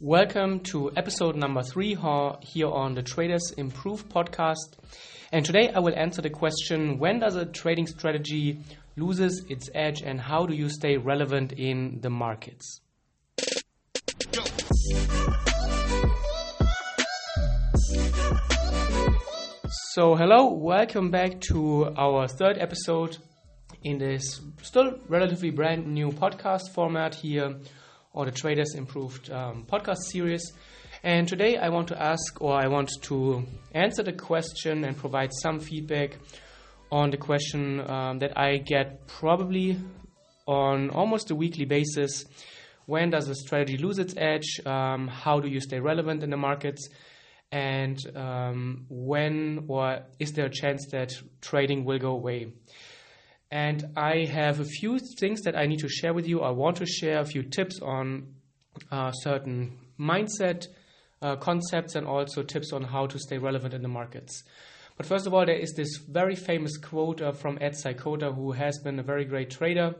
Welcome to episode number 3 here on the Traders Improve podcast. And today I will answer the question, when does a trading strategy loses its edge and how do you stay relevant in the markets? So hello, welcome back to our third episode in this still relatively brand new podcast format here or the Traders Improved podcast series. And today I want to answer the question and provide some feedback on the question that I get probably on almost a weekly basis. When does a strategy lose its edge? How do you stay relevant in the markets? And when or is there a chance that trading will go away? And I have a few things that I need to share with you. I want to share a few tips on certain mindset concepts and also tips on how to stay relevant in the markets. But first of all, there is this very famous quote from Ed Sykota, who has been a very great trader.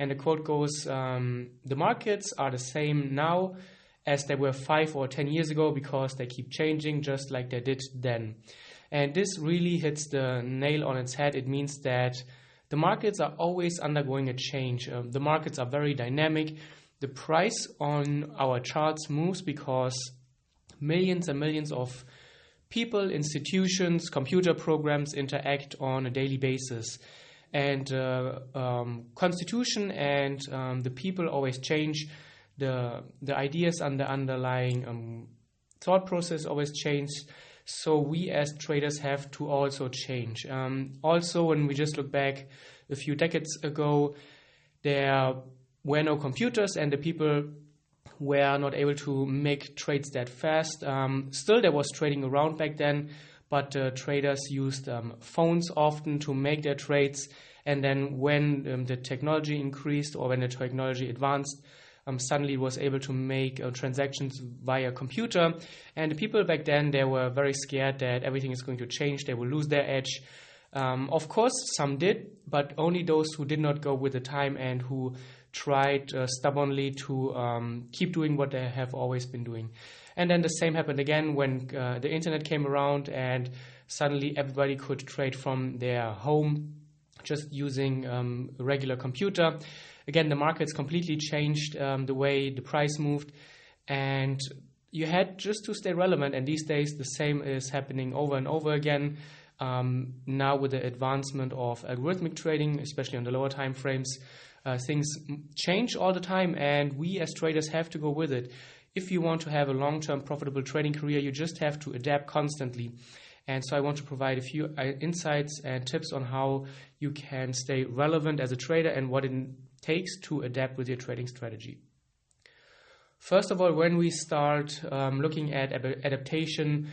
And the quote goes, the markets are the same now as they were 5 or 10 years ago because they keep changing just like they did then. And this really hits the nail on its head. It means that the markets are always undergoing a change. The markets are very dynamic. The price on our charts moves because millions and millions of people, institutions, computer programs interact on a daily basis. And constitution and the people always change. The ideas and the underlying thought process always change. So we as traders have to also change. Also, when we just look back a few decades ago, there were no computers and the people were not able to make trades that fast. Still, there was trading around back then, but traders used phones often to make their trades. And then when the technology increased or when the technology advanced, suddenly was able to make transactions via computer. And the people back then, they were very scared that everything is going to change. They will lose their edge. Of course, some did, but only those who did not go with the time and who tried stubbornly to keep doing what they have always been doing. And then the same happened again when the internet came around and suddenly everybody could trade from their home just using a regular computer. Again, the markets completely changed the way the price moved, and you had just to stay relevant. And these days, the same is happening over and over again. Now with the advancement of algorithmic trading, especially on the lower time frames, things change all the time, and we as traders have to go with it. If you want to have a long-term profitable trading career, you just have to adapt constantly. And so I want to provide a few insights and tips on how you can stay relevant as a trader and what it takes to adapt with your trading strategy. First of all, when we start looking at adaptation,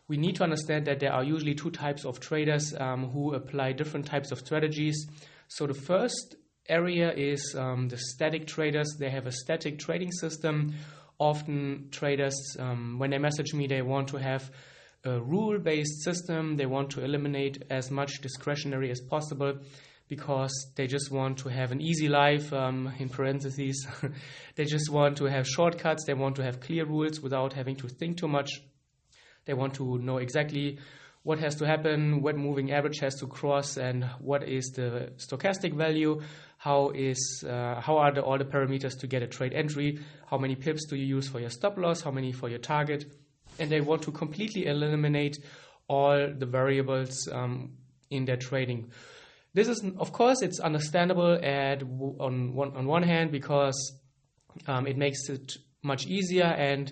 we need to understand that there are usually two types of traders who apply different types of strategies. So the first area is the static traders. They have a static trading system. Often traders, when they message me, they want to have a rule-based system. They want to eliminate as much discretionary as possible because they just want to have an easy life, in parentheses. They just want to have shortcuts. They want to have clear rules without having to think too much. They want to know exactly what has to happen, what moving average has to cross, and what is the stochastic value, how are all the parameters to get a trade entry, how many pips do you use for your stop loss, how many for your target. And they want to completely eliminate all the variables in their trading. This is, of course, it's understandable on one hand because it makes it much easier, and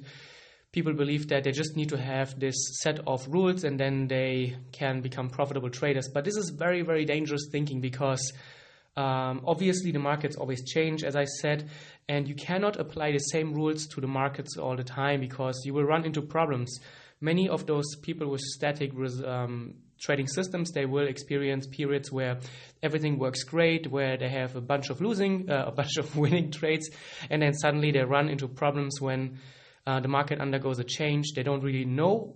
people believe that they just need to have this set of rules and then they can become profitable traders. But this is very, very dangerous thinking because obviously the markets always change, as I said, and you cannot apply the same rules to the markets all the time because you will run into problems. Many of those people with static trading systems, they will experience periods where everything works great, where they have a bunch of winning trades, and then suddenly they run into problems when the market undergoes a change. They don't really know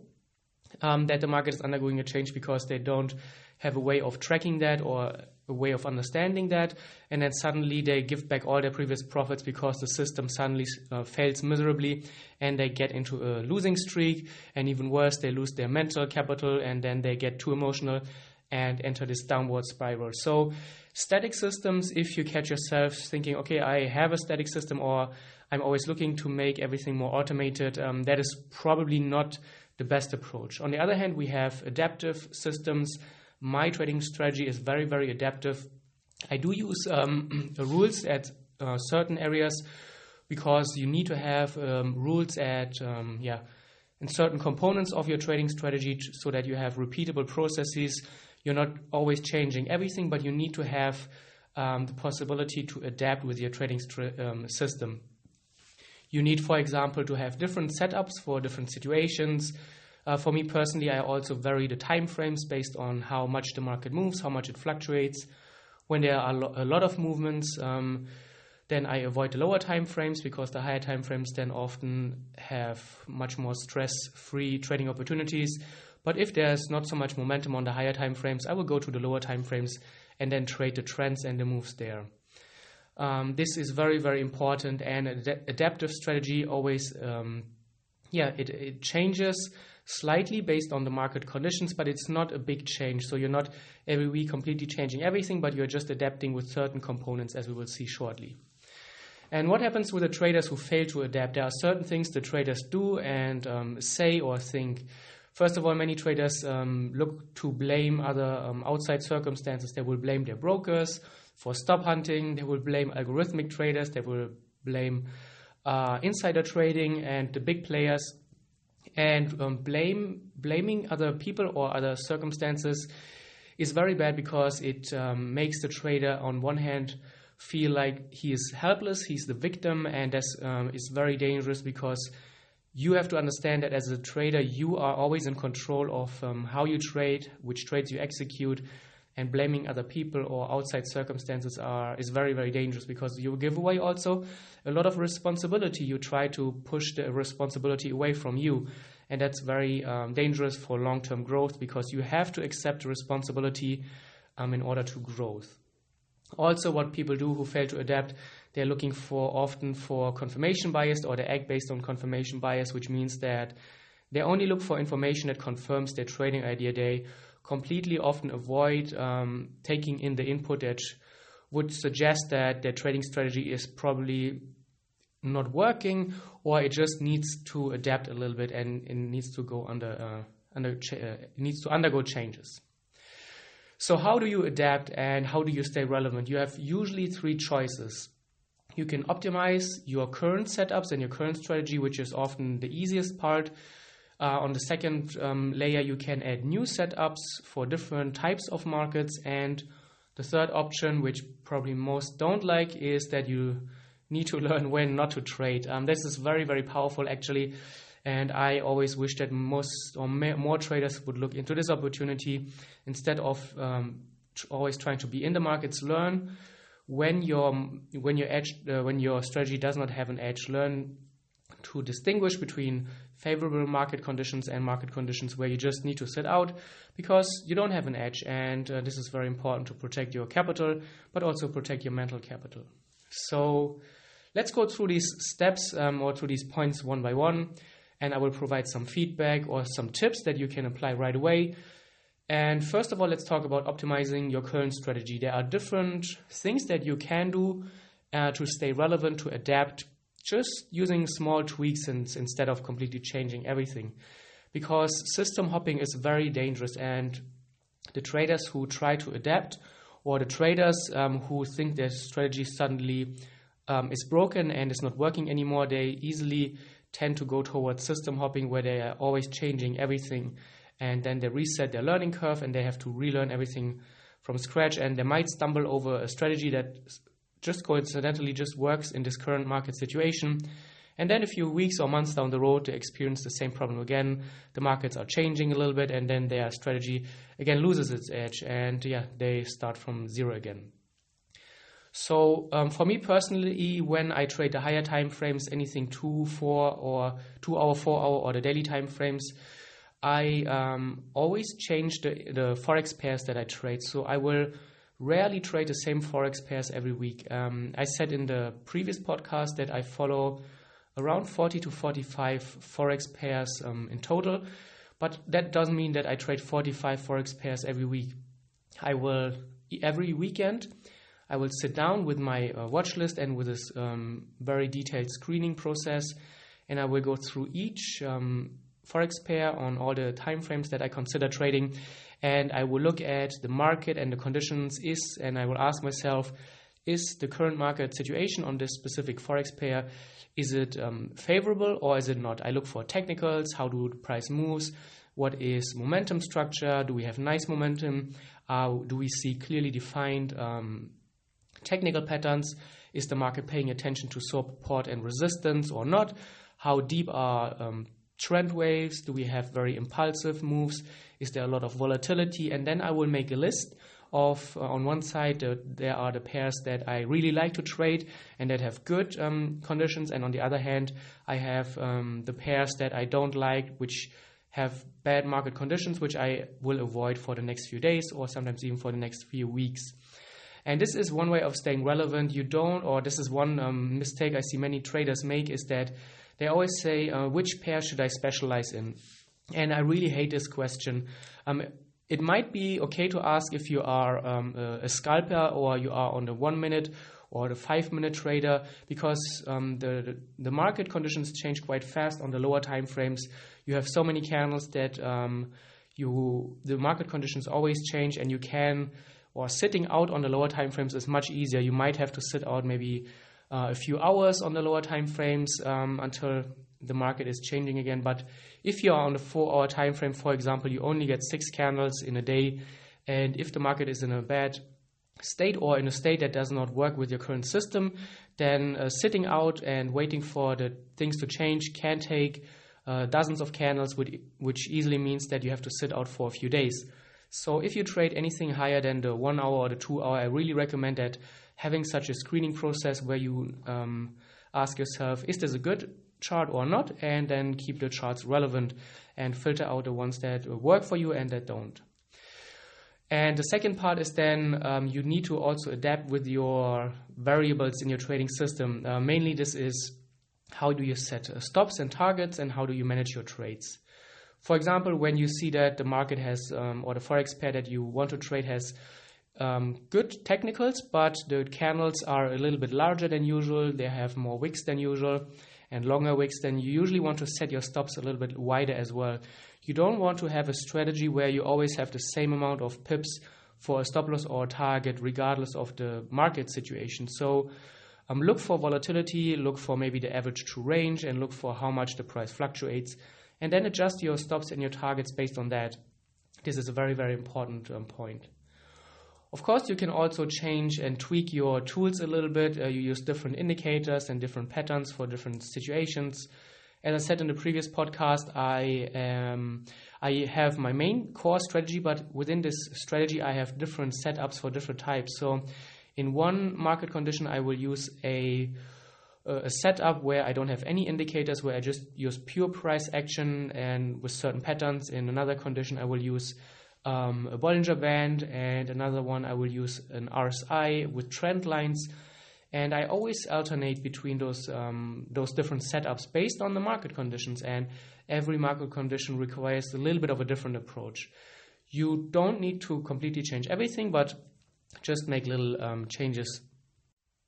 that the market is undergoing a change because they don't have a way of tracking that or a way of understanding that, and then suddenly they give back all their previous profits because the system suddenly fails miserably and they get into a losing streak, and even worse, they lose their mental capital and then they get too emotional and enter this downward spiral. So static systems, if you catch yourself thinking, okay, I have a static system, or I'm always looking to make everything more automated, that is probably not the best approach. On the other hand, we have adaptive systems. My trading strategy is very, very adaptive. I do use rules at certain areas because you need to have rules at in certain components of your trading strategy so that you have repeatable processes. You're not always changing everything, but you need to have the possibility to adapt with your trading system. You need, for example, to have different setups for different situations. For me personally, I also vary the time frames based on how much the market moves, how much it fluctuates. When there are a lot of movements, then I avoid the lower time frames because the higher time frames then often have much more stress-free trading opportunities. But if there's not so much momentum on the higher time frames, I will go to the lower time frames and then trade the trends and the moves there. This is very, very important, and adaptive strategy always, it changes slightly based on the market conditions, but it's not a big change. So you're not every week completely changing everything, but you're just adapting with certain components, as we will see shortly. And what happens with the traders who fail to adapt? There are certain things the traders do and say or think. First of all, many traders look to blame other outside circumstances. They will blame their brokers for stop hunting. They will blame algorithmic traders. They will blame insider trading and the big players. And blaming other people or other circumstances is very bad because it makes the trader, on one hand, feel like he is helpless, he's the victim, and this is very dangerous because you have to understand that as a trader, you are always in control of how you trade, which trades you execute, and blaming other people or outside circumstances is very, very dangerous because you give away also a lot of responsibility. You try to push the responsibility away from you, and that's very dangerous for long-term growth because you have to accept the responsibility in order to growth. Also, what people do who fail to adapt, they're looking often for confirmation bias, or they act based on confirmation bias, which means that they only look for information that confirms their trading idea. They completely often avoid taking in the input that would suggest that their trading strategy is probably not working, or it just needs to adapt a little bit and it needs to go needs to undergo changes. So how do you adapt and how do you stay relevant? You have usually three choices. You can optimize your current setups and your current strategy, which is often the easiest part. On the second layer, you can add new setups for different types of markets. And the third option, which probably most don't like, is that you need to learn when not to trade. This is very, very powerful, actually. And I always wish that more traders would look into this opportunity instead of always trying to be in the markets. Learn when your strategy does not have an edge. Learn to distinguish between favorable market conditions and market conditions where you just need to sit out because you don't have an edge. And this is very important to protect your capital, but also protect your mental capital. So let's go through these steps or through these points one by one. And I will provide some feedback or some tips that you can apply right away. And first of all, let's talk about optimizing your current strategy. There are different things that you can do to stay relevant, to adapt, just using small tweaks instead of completely changing everything. Because system hopping is very dangerous, and the traders who try to adapt, or the traders who think their strategy suddenly is broken and is not working anymore, they easily tend to go towards system hopping, where they are always changing everything, and then they reset their learning curve and they have to relearn everything from scratch, and they might stumble over a strategy that just coincidentally just works in this current market situation, and then a few weeks or months down the road they experience the same problem again. The markets are changing a little bit, and then their strategy again loses its edge, and they start from zero again. So for me personally, when I trade the higher time frames, anything 2, 4, or 2 hour, 4 hour, or the daily time frames, I always change the Forex pairs that I trade. So I will rarely trade the same Forex pairs every week. I said in the previous podcast that I follow around 40 to 45 Forex pairs in total, but that doesn't mean that I trade 45 Forex pairs every week. Every weekend, I will sit down with my watch list and with this very detailed screening process, and I will go through each Forex pair on all the time frames that I consider trading, and I will look at the market and the conditions and I will ask myself, is the current market situation on this specific Forex pair, is it favorable or is it not? I look for technicals, how do the price moves, what is momentum structure, do we have nice momentum, do we see clearly defined technical patterns, is the market paying attention to support and resistance or not, how deep are trend waves, do we have very impulsive moves, is there a lot of volatility, and then I will make a list of, on one side there are the pairs that I really like to trade and that have good conditions, and on the other hand I have the pairs that I don't like, which have bad market conditions, which I will avoid for the next few days or sometimes even for the next few weeks. And this is one way of staying relevant. This is one mistake I see many traders make, is that they always say, which pair should I specialize in? And I really hate this question. It might be okay to ask if you are a scalper or you are on the 1 minute or the 5 minute trader, because the market conditions change quite fast on the lower time frames. You have so many candles that the market conditions always change, and sitting out on the lower time frames is much easier. You might have to sit out maybe a few hours on the lower time frames until the market is changing again. But if you are on the 4-hour time frame, for example, you only get 6 candles in a day, and if the market is in a bad state or in a state that does not work with your current system, then sitting out and waiting for the things to change can take dozens of candles, which easily means that you have to sit out for a few days. So if you trade anything higher than the 1 hour or the 2 hour, I really recommend that having such a screening process where you ask yourself, is this a good chart or not, and then keep the charts relevant and filter out the ones that work for you and that don't. And the second part is then you need to also adapt with your variables in your trading system. Mainly this is, how do you set stops and targets, and how do you manage your trades? For example, when you see that the market has, or the Forex pair that you want to trade has good technicals, but the candles are a little bit larger than usual, they have more wicks than usual and longer wicks, then you usually want to set your stops a little bit wider as well. You don't want to have a strategy where you always have the same amount of pips for a stop loss or a target regardless of the market situation. So look for volatility, look for maybe the average true range, and look for how much the price fluctuates, and then adjust your stops and your targets based on that. This is a very, very important point. Of course, you can also change and tweak your tools a little bit. You use different indicators and different patterns for different situations. As I said in the previous podcast, I have my main core strategy, but within this strategy, I have different setups for different types. So in one market condition, I will use a setup where I don't have any indicators, where I just use pure price action and with certain patterns. In another condition, I will use a Bollinger Band, and another one I will use an RSI with trend lines. And I always alternate between those different setups based on the market conditions, and every market condition requires a little bit of a different approach. You don't need to completely change everything, but just make little changes.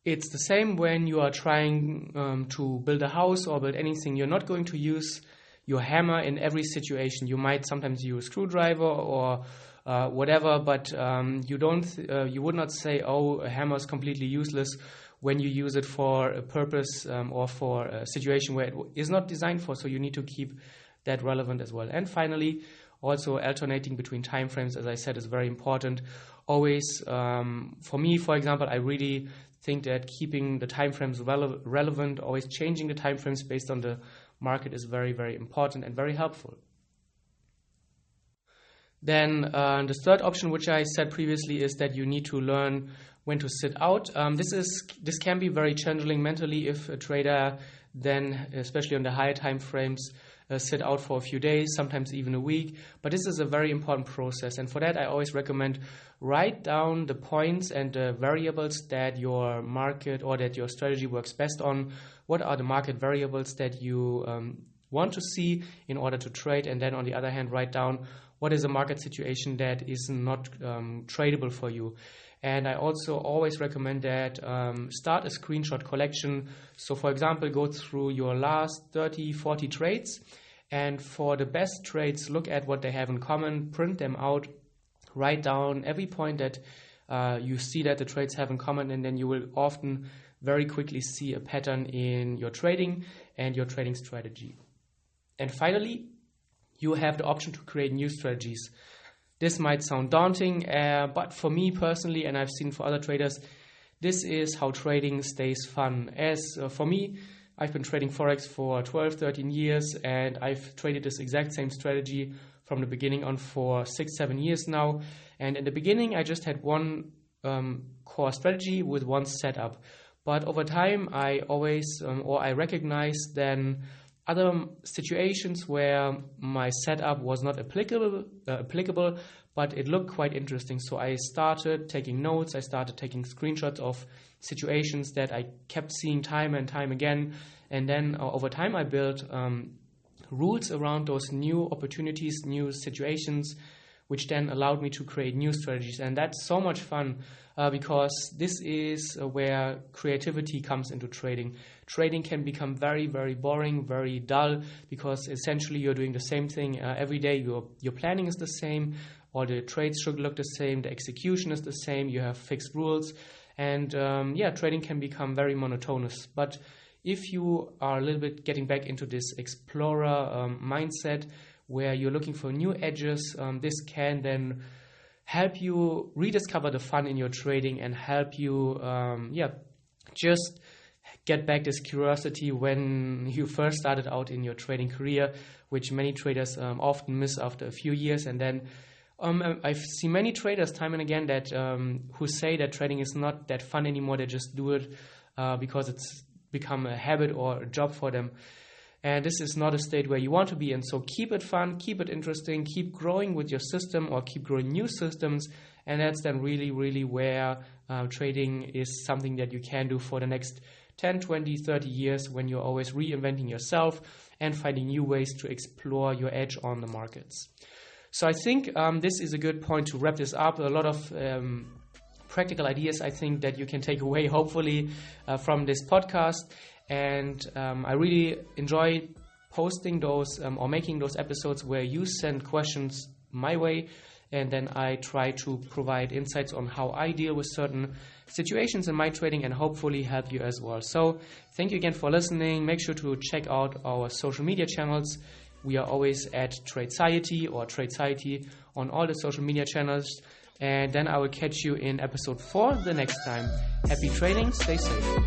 It's the same when you are trying to build a house or build anything. You're not going to use your hammer in every situation. You might sometimes use a screwdriver or whatever, but you would not say, oh, a hammer is completely useless when you use it for a purpose or for a situation where it is not designed for. So you need to keep that relevant as well. And finally, also alternating between time frames, as I said, is very important. Always, for me, for example, I really think that keeping the time frames relevant, always changing the time frames based on the market is very, very important and very helpful. Then the third option, which I said previously, is that you need to learn when to sit out. This can be very challenging mentally if a trader then especially on the higher time frames, sit out for a few days, sometimes even a week. But this is a very important process, and for that I always recommend write down the points and the variables that your market or that your strategy works best on. What are the market variables that you want to see in order to trade, and then on the other hand write down what is a market situation that is not tradable for you. And I also always recommend that start a screenshot collection. So for example, go through your last 30, 40 trades, and for the best trades, look at what they have in common, print them out, write down every point that you see that the trades have in common, and then you will often very quickly see a pattern in your trading and your trading strategy. And finally, you have the option to create new strategies. This might sound daunting, but for me personally, and I've seen for other traders, this is how trading stays fun. As for me, I've been trading Forex for 12, 13 years, and I've traded this exact same strategy from the beginning on for 6, 7 years now. And in the beginning, I just had one core strategy with one setup. But over time, I always, I recognized then other situations where my setup was not applicable, but it looked quite interesting. So I started taking notes, I started taking screenshots of situations that I kept seeing time and time again. And then over time I built rules around those new opportunities, new situations, which then allowed me to create new strategies. And that's so much fun because this is where creativity comes into trading. Trading can become very, very boring, very dull, because essentially you're doing the same thing every day. Your planning is the same, all the trades should look the same, the execution is the same, you have fixed rules, and trading can become very monotonous. But if you are a little bit getting back into this explorer mindset, where you're looking for new edges, this can then help you rediscover the fun in your trading and help you just get back this curiosity when you first started out in your trading career, which many traders often miss after a few years. And then I've seen many traders time and again that who say that trading is not that fun anymore. They just do it because it's become a habit or a job for them. And this is not a state where you want to be in. So keep it fun, keep it interesting, keep growing with your system or keep growing new systems. And that's then really, really where trading is something that you can do for the next 10, 20, 30 years, when you're always reinventing yourself and finding new ways to explore your edge on the markets. So I think this is a good point to wrap this up. A lot of practical ideas I think that you can take away, hopefully, from this podcast. And I really enjoy posting those or making those episodes where you send questions my way, and then I try to provide insights on how I deal with certain situations in my trading and hopefully help you as well. So thank you again for listening. Make sure to check out our social media channels. We are always at Tradeciety or Tradeciety on all the social media channels. And then I will catch you in episode 4 the next time. Happy trading, stay safe.